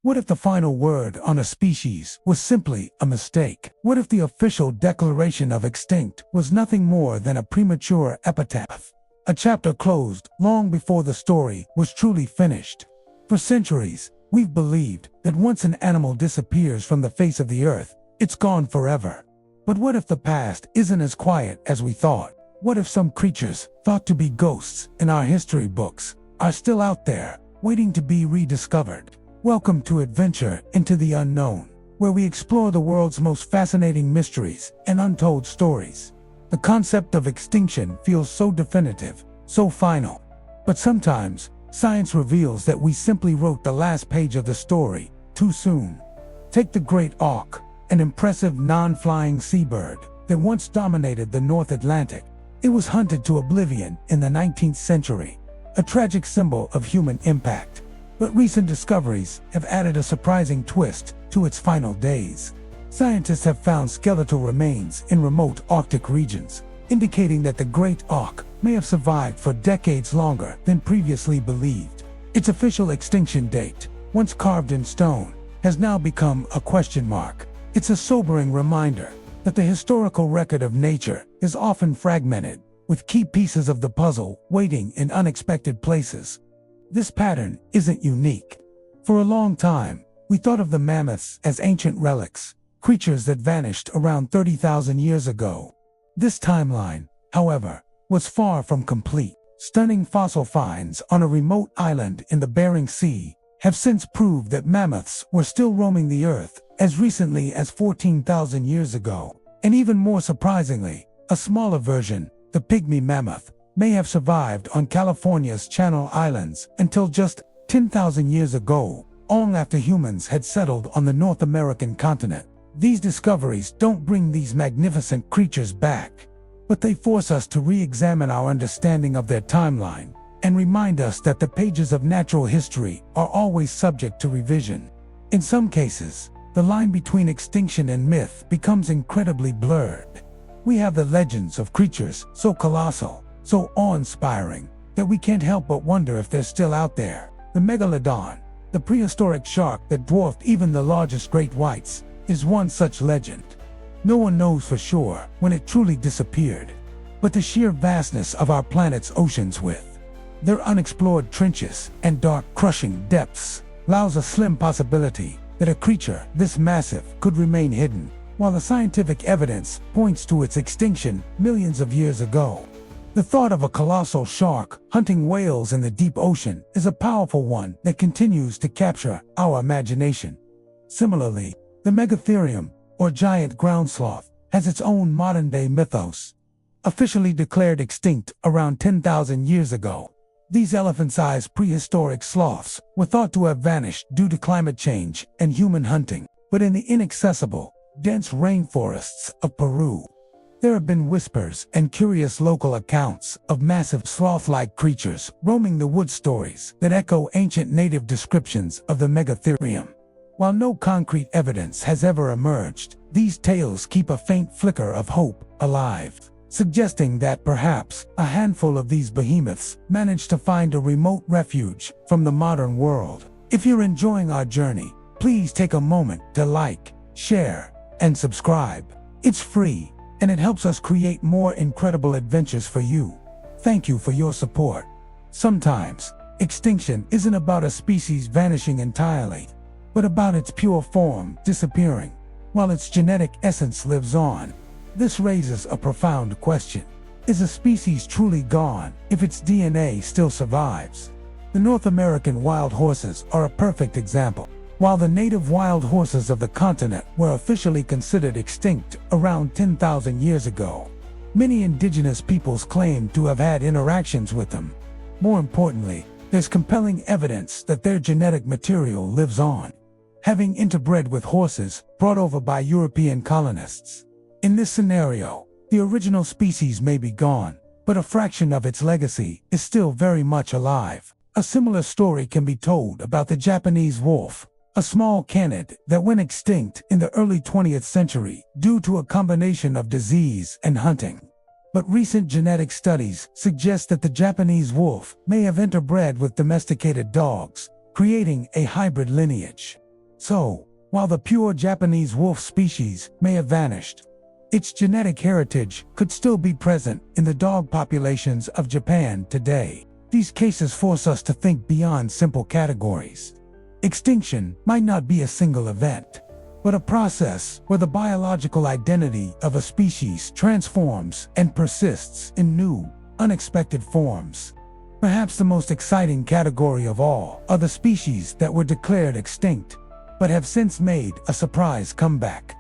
What if the final word on a species was simply a mistake? What if the official declaration of extinct was nothing more than a premature epitaph? A chapter closed long before the story was truly finished. For centuries, we've believed that once an animal disappears from the face of the earth, it's gone forever. But what if the past isn't as quiet as we thought? What if some creatures, thought to be ghosts in our history books, are still out there, waiting to be rediscovered? Welcome to Adventure into the Unknown, where we explore the world's most fascinating mysteries and untold stories. The concept of extinction feels so definitive, so final. But sometimes, science reveals that we simply wrote the last page of the story too soon. Take the Great Auk, an impressive non-flying seabird that once dominated the North Atlantic. It was hunted to oblivion in the 19th century, a tragic symbol of human impact. But recent discoveries have added a surprising twist to its final days. Scientists have found skeletal remains in remote Arctic regions, indicating that the Great Auk may have survived for decades longer than previously believed. Its official extinction date, once carved in stone, has now become a question mark. It's a sobering reminder that the historical record of nature is often fragmented, with key pieces of the puzzle waiting in unexpected places. This pattern isn't unique. For a long time, we thought of the mammoths as ancient relics, creatures that vanished around 30,000 years ago. This timeline, however, was far from complete. Stunning fossil finds on a remote island in the Bering Sea have since proved that mammoths were still roaming the earth as recently as 14,000 years ago. And even more surprisingly, a smaller version, the pygmy mammoth, may have survived on California's Channel Islands until just 10,000 years ago, long after humans had settled on the North American continent. These discoveries don't bring these magnificent creatures back, but they force us to re-examine our understanding of their timeline and remind us that the pages of natural history are always subject to revision. In some cases, the line between extinction and myth becomes incredibly blurred. We have the legends of creatures so colossal, so awe-inspiring, that we can't help but wonder if they're still out there. The Megalodon, the prehistoric shark that dwarfed even the largest great whites, is one such legend. No one knows for sure when it truly disappeared. But the sheer vastness of our planet's oceans, with their unexplored trenches and dark, crushing depths, allows a slim possibility that a creature this massive could remain hidden, while the scientific evidence points to its extinction millions of years ago. The thought of a colossal shark hunting whales in the deep ocean is a powerful one that continues to capture our imagination. Similarly, the megatherium, or giant ground sloth, has its own modern-day mythos. Officially declared extinct around 10,000 years ago, these elephant-sized prehistoric sloths were thought to have vanished due to climate change and human hunting. But in the inaccessible, dense rainforests of Peru, there have been whispers and curious local accounts of massive sloth-like creatures roaming the wood, stories that echo ancient native descriptions of the megatherium. While no concrete evidence has ever emerged, these tales keep a faint flicker of hope alive, suggesting that perhaps a handful of these behemoths managed to find a remote refuge from the modern world. If you're enjoying our journey, please take a moment to like, share, and subscribe. It's free, and it helps us create more incredible adventures for you. Thank you for your support. Sometimes, extinction isn't about a species vanishing entirely, but about its pure form disappearing, while its genetic essence lives on. This raises a profound question. Is a species truly gone if its DNA still survives? The North American wild horses are a perfect example. While the native wild horses of the continent were officially considered extinct around 10,000 years ago, many indigenous peoples claim to have had interactions with them. More importantly, there's compelling evidence that their genetic material lives on, having interbred with horses brought over by European colonists. In this scenario, the original species may be gone, but a fraction of its legacy is still very much alive. A similar story can be told about the Japanese wolf, a small canid that went extinct in the early 20th century due to a combination of disease and hunting. But recent genetic studies suggest that the Japanese wolf may have interbred with domesticated dogs, creating a hybrid lineage. So, while the pure Japanese wolf species may have vanished, its genetic heritage could still be present in the dog populations of Japan today. These cases force us to think beyond simple categories. Extinction might not be a single event, but a process where the biological identity of a species transforms and persists in new, unexpected forms. Perhaps the most exciting category of all are the species that were declared extinct, but have since made a surprise comeback.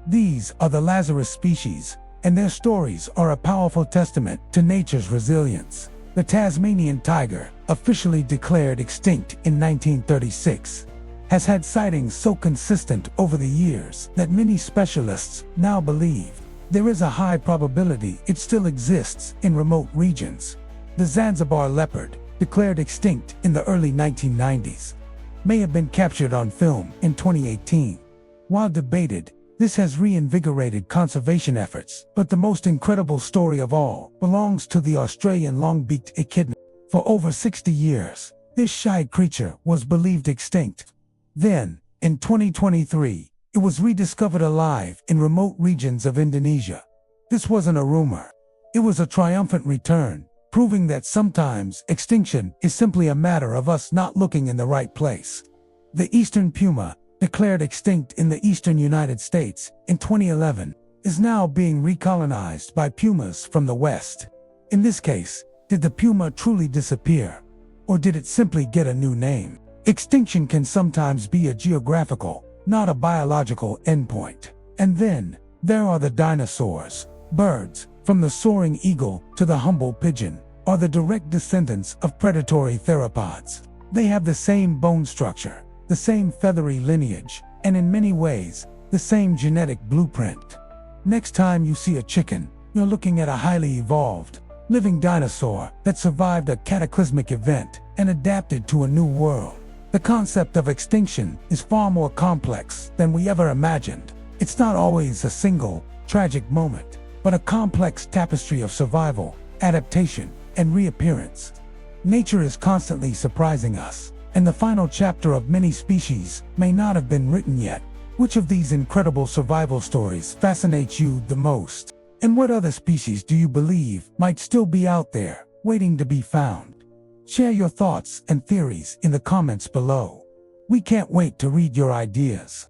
These are the Lazarus species, and their stories are a powerful testament to nature's resilience. The Tasmanian tiger, officially declared extinct in 1936, has had sightings so consistent over the years that many specialists now believe there is a high probability it still exists in remote regions. The Zanzibar leopard, declared extinct in the early 1990s, may have been captured on film in 2018. While debated, this has reinvigorated conservation efforts, but the most incredible story of all belongs to the Australian long-beaked echidna. For over 60 years, this shy creature was believed extinct. Then, in 2023, it was rediscovered alive in remote regions of Indonesia. This wasn't a rumor. It was a triumphant return, proving that sometimes extinction is simply a matter of us not looking in the right place. The eastern puma, declared extinct in the eastern United States in 2011, is now being recolonized by pumas from the west. In this case, did the puma truly disappear? Or did it simply get a new name? Extinction can sometimes be a geographical, not a biological endpoint. And then, there are the dinosaurs. Birds, from the soaring eagle to the humble pigeon, are the direct descendants of predatory theropods. They have the same bone structure, the same feathery lineage, and in many ways, the same genetic blueprint. Next time you see a chicken, you're looking at a highly evolved, living dinosaur that survived a cataclysmic event and adapted to a new world. The concept of extinction is far more complex than we ever imagined. It's not always a single, tragic moment, but a complex tapestry of survival, adaptation, and reappearance. Nature is constantly surprising us, and the final chapter of many species may not have been written yet. Which of these incredible survival stories fascinates you the most? And what other species do you believe might still be out there, waiting to be found? Share your thoughts and theories in the comments below. We can't wait to read your ideas.